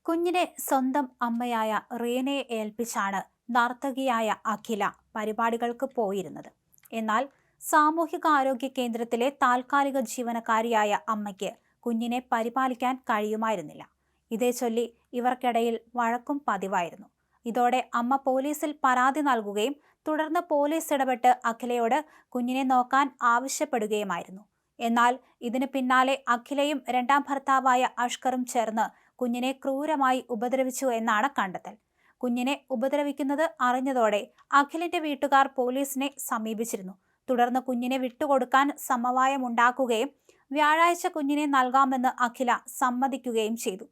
കുഞ്ഞിനെ സ്വന്തം അമ്മയായ റീനയെ ഏൽപ്പിച്ചാണ് നർത്തകിയായ അഖില പരിപാടികൾക്ക് പോയിരുന്നത്. എന്നാൽ സാമൂഹികാരോഗ്യ കേന്ദ്രത്തിലെ താൽക്കാലിക ജീവനക്കാരിയായ അമ്മയ്ക്ക് കുഞ്ഞിനെ പരിപാലിക്കാൻ കഴിയുമായിരുന്നില്ല. ഇതേ ചൊല്ലി ഇവർക്കിടയിൽ വഴക്കും പതിവായിരുന്നു. ഇതോടെ അമ്മ പോലീസിൽ പരാതി നൽകുകയും തുടർന്ന് പോലീസ് ഇടപെട്ട് അഖിലയോട് കുഞ്ഞിനെ നോക്കാൻ ആവശ്യപ്പെടുകയുമായിരുന്നു. എന്നാൽ ഇതിന് പിന്നാലെ അഖിലയും രണ്ടാം ഭർത്താവായ അഷ്കറും ചേർന്ന് കുഞ്ഞിനെ ക്രൂരമായി ഉപദ്രവിച്ചു എന്നാണ് കണ്ടെത്തൽ. കുഞ്ഞിനെ ഉപദ്രവിക്കുന്നത് അറിഞ്ഞതോടെ അഖിലിന്റെ വീട്ടുകാർ പോലീസിനെ സമീപിച്ചിരുന്നു. തുടർന്ന് കുഞ്ഞിനെ വിട്ടുകൊടുക്കാൻ സമവായമുണ്ടാക്കുകയും വ്യാഴാഴ്ച കുഞ്ഞിനെ നൽകാമെന്ന് അഖില സമ്മതിക്കുകയും ചെയ്തു.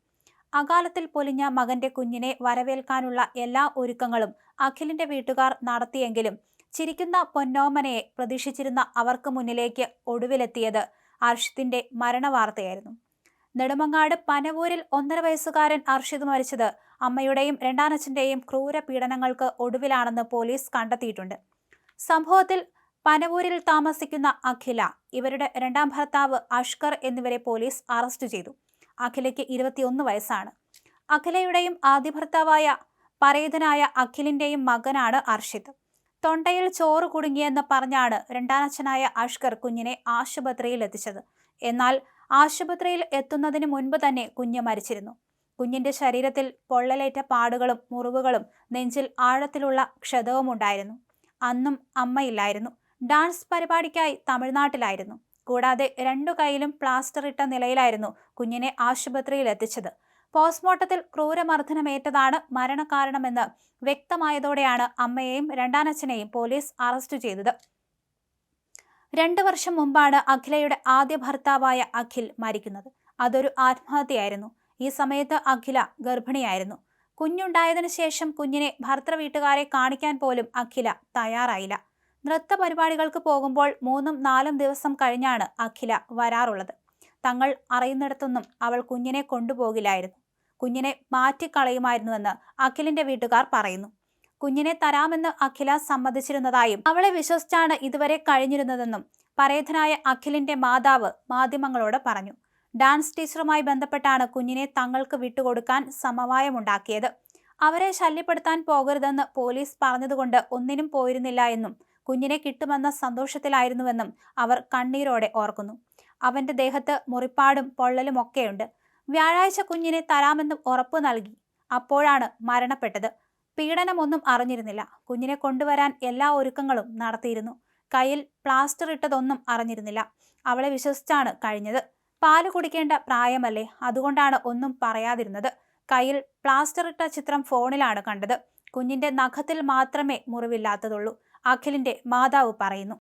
അകാലത്തിൽ പൊലിഞ്ഞ മകന്റെ കുഞ്ഞിനെ വരവേൽക്കാനുള്ള എല്ലാ ഒരുക്കങ്ങളും അഖിലിന്റെ വീട്ടുകാർ നടത്തിയെങ്കിലും ചിരിക്കുന്ന പൊന്നോമനയെ പ്രതീക്ഷിച്ചിരുന്ന അവർക്ക് മുന്നിലേക്ക് ഒടുവിലെത്തിയത് അർഷിത്തിന്റെ മരണവാർത്തയായിരുന്നു. നെടുമങ്ങാട് പനവൂരിൽ 1.5 വയസ്സുകാരൻ അർഷിദ് മരിച്ചത് അമ്മയുടെയും രണ്ടാനച്ഛന്റെയും ക്രൂര പീഡനങ്ങൾക്ക് ഒടുവിലാണെന്ന് പോലീസ് കണ്ടെത്തിയിട്ടുണ്ട്. സംഭവത്തിൽ പനവൂരിൽ താമസിക്കുന്ന അഖില, ഇവരുടെ രണ്ടാം ഭർത്താവ് അഷ്കർ എന്നിവരെ പോലീസ് അറസ്റ്റ് ചെയ്തു. അഖിലയ്ക്ക് 21 വയസ്സാണ്. അഖിലയുടെയും ആദ്യ ഭർത്താവായ പരേതനായ അഖിലിന്റെയും മകനാണ് അർഷിദ്. തൊണ്ടയിൽ ചോറ് കുടുങ്ങിയെന്ന് പറഞ്ഞാണ് രണ്ടാനച്ഛനായ അഷ്കർ കുഞ്ഞിനെ ആശുപത്രിയിൽ എത്തിച്ചത്. എന്നാൽ ആശുപത്രിയിൽ എത്തുന്നതിന് മുൻപ് തന്നെ കുഞ്ഞ് മരിച്ചിരുന്നു. കുഞ്ഞിന്റെ ശരീരത്തിൽ പൊള്ളലേറ്റ പാടുകളും മുറിവുകളും നെഞ്ചിൽ ആഴത്തിലുള്ള ക്ഷതവുമുണ്ടായിരുന്നു. അന്നും അമ്മയില്ലായിരുന്നു. ഡാൻസ് പരിപാടിക്കായി തമിഴ്നാട്ടിലായിരുന്നു. കൂടാതെ 2 കൈയിലും പ്ലാസ്റ്റർ ഇട്ട നിലയിലായിരുന്നു കുഞ്ഞിനെ ആശുപത്രിയിൽ എത്തിച്ചത്. പോസ്റ്റ്മോർട്ടത്തിൽ ക്രൂരമർദ്ദനമേറ്റതാണ് മരണകാരണമെന്ന് വ്യക്തമായതോടെയാണ് അമ്മയെയും രണ്ടാനച്ഛനെയും പോലീസ് അറസ്റ്റ് ചെയ്തത്. 2 വർഷം മുമ്പാണ് അഖിലയുടെ ആദ്യ ഭർത്താവായ അഖിൽ മരിക്കുന്നത്. അതൊരു ആത്മഹത്യയായിരുന്നു. ഈ സമയത്ത് അഖില ഗർഭിണിയായിരുന്നു. കുഞ്ഞുണ്ടായതിനു ശേഷം കുഞ്ഞിനെ ഭർത്തൃ വീട്ടുകാരെ കാണിക്കാൻ പോലും അഖില തയ്യാറായില്ല. നൃത്ത പരിപാടികൾക്ക് പോകുമ്പോൾ 3-4 ദിവസം കഴിഞ്ഞാണ് അഖില വരാറുള്ളത്. തങ്ങൾ അറിയുന്നിടത്തൊന്നും അവൾ കുഞ്ഞിനെ കൊണ്ടുപോകില്ലായിരുന്നു. കുഞ്ഞിനെ മാറ്റിക്കളയുമായിരുന്നുവെന്ന് അഖിലിന്റെ വീട്ടുകാർ പറയുന്നു. കുഞ്ഞിനെ തരാമെന്ന് അഖില സമ്മതിച്ചിരുന്നതായും അവളെ വിശ്വസിച്ചാണ് ഇതുവരെ കഴിഞ്ഞിരുന്നതെന്നും പരേതനായ അഖിലിന്റെ മാതാവ് മാധ്യമങ്ങളോട് പറഞ്ഞു. ഡാൻസ് ടീച്ചറുമായി ബന്ധപ്പെട്ടാണ് കുഞ്ഞിനെ തങ്ങൾക്ക് വിട്ടുകൊടുക്കാൻ സമവായമുണ്ടാക്കിയത്. അവരെ ശല്യപ്പെടുത്താൻ പോകരുതെന്ന് പോലീസ് പറഞ്ഞതുകൊണ്ട് ഒന്നിനും പോയിരുന്നില്ല എന്നും കുഞ്ഞിനെ കിട്ടുമെന്ന സന്തോഷത്തിലായിരുന്നുവെന്നും അവർ കണ്ണീരോടെ ഓർക്കുന്നു. അവന്റെ ദേഹത്ത് മുറിപ്പാടും പൊള്ളലുമൊക്കെയുണ്ട്. വ്യാഴാഴ്ച കുഞ്ഞിനെ തരാമെന്നും ഉറപ്പു നൽകി. അപ്പോഴാണ് മരണപ്പെട്ടത്. പീഡനമൊന്നും അറിഞ്ഞിരുന്നില്ല. കുഞ്ഞിനെ കൊണ്ടുവരാൻ എല്ലാ ഒരുക്കങ്ങളും നടത്തിയിരുന്നു. കയ്യിൽ പ്ലാസ്റ്റർ ഇട്ടതൊന്നും അറിഞ്ഞിരുന്നില്ല. അവളെ വിശ്വസിച്ചാണ് കഴിഞ്ഞത്. പാല് കുടിക്കേണ്ട പ്രായമല്ലേ, അതുകൊണ്ടാണ് ഒന്നും പറയാതിരുന്നത്. കയ്യിൽ പ്ലാസ്റ്റർ ഇട്ട ചിത്രം ഫോണിലാണ് കണ്ടത്. കുഞ്ഞിന്റെ നഖത്തിൽ മാത്രമേ മുറിവില്ലാത്തതുള്ളൂ, അഖിലിന്റെ മാതാവ് പറയുന്നു.